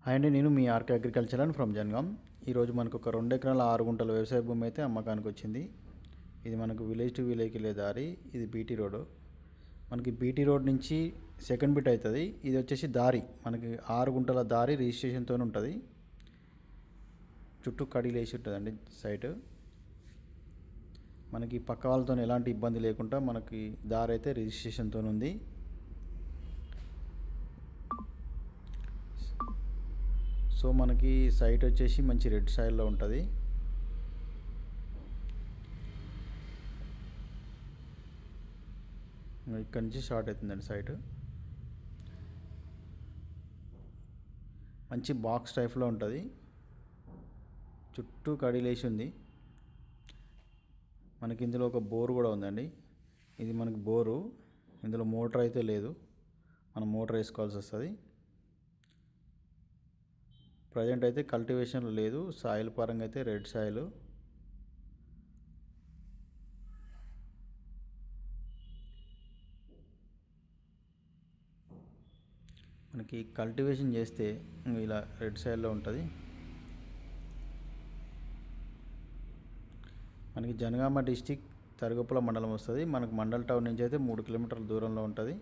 Hi అండి, నేను మీ RK agriculture and from Jangaon. ఈరోజు మనకు ఒక 2 ఎకరాల 6 గుంటల వ్యవసాయ భూమి అయితే అమ్మకానికి వచ్చింది. ఇది మనకు విలేజ్ టు విలేజ్కి వెళ్ళే దారి. ఇది బీటీ రోడ్. మనకి బీటీ రోడ్ నుంచి సెకండ్ బిట్ అవుతుంది. ఇది వచ్చేసి దారి, మనకి 6 గుంటల దారి రిజిస్ట్రేషన్తో ఉంటుంది. చుట్టూ కడీలు వేసి ఉంటుందండి సైట్. మనకి పక్క వాళ్ళతో ఎలాంటి ఇబ్బంది లేకుండా మనకి దారి అయితే రిజిస్ట్రేషన్తో ఉంది. సో మనకి సైట్ వచ్చేసి మంచి రెడ్ సాయిల్లో ఉంటుంది. ఇక్కడ నుంచి స్టార్ట్ అవుతుందండి సైట్. మంచి బాక్స్ టైప్లో ఉంటుంది. చుట్టూ కడిలేసి ఉంది. మనకి ఇందులో ఒక బోరు కూడా ఉందండి. ఇది మనకి బోరు. ఇందులో మోటార్ అయితే లేదు, మనం మోటార్ వేసుకోవాల్సి వస్తుంది. ప్రజెంట్ అయితే కల్టివేషన్లో లేదు. సాయిల్ పరంగా అయితే రెడ్ సాయిల్. మనకి కల్టివేషన్ చేస్తే ఇలా రెడ్ సాయిల్లో ఉంటుంది. మనకి జనగామ డిస్టిక్ తరుగుపుల మండలం వస్తుంది. మనకు మండల్ టౌన్ నుంచి అయితే 3 కిలోమీటర్ల దూరంలో ఉంటుంది.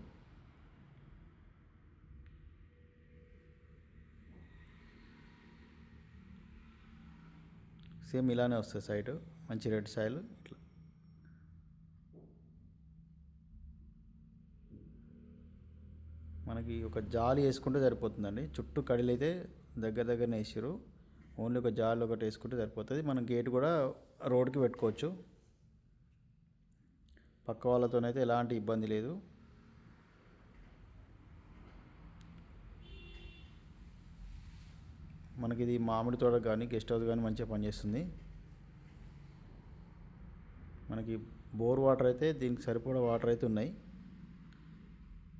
సేమ్ ఇలానే వస్తుంది సైటు, మంచి రెడ్ సాయిల్. ఇట్లా మనకి ఒక జాలి వేసుకుంటే సరిపోతుందండి. చుట్టూ కడిలు అయితే దగ్గరనే వేసారు. ఓన్లీ ఒక జాలి ఒకటి వేసుకుంటే సరిపోతుంది. మనం గేట్ కూడా రోడ్కి పెట్టుకోవచ్చు. పక్క వాళ్ళతోనైతే ఎలాంటి ఇబ్బంది లేదు. మనకి ఇది మామిడి తోట కానీ గెస్ట్ హౌస్ కానీ మంచిగా పనిచేస్తుంది. మనకి బోర్ వాటర్ అయితే దీనికి సరిపడా వాటర్ అయితే ఉన్నాయి.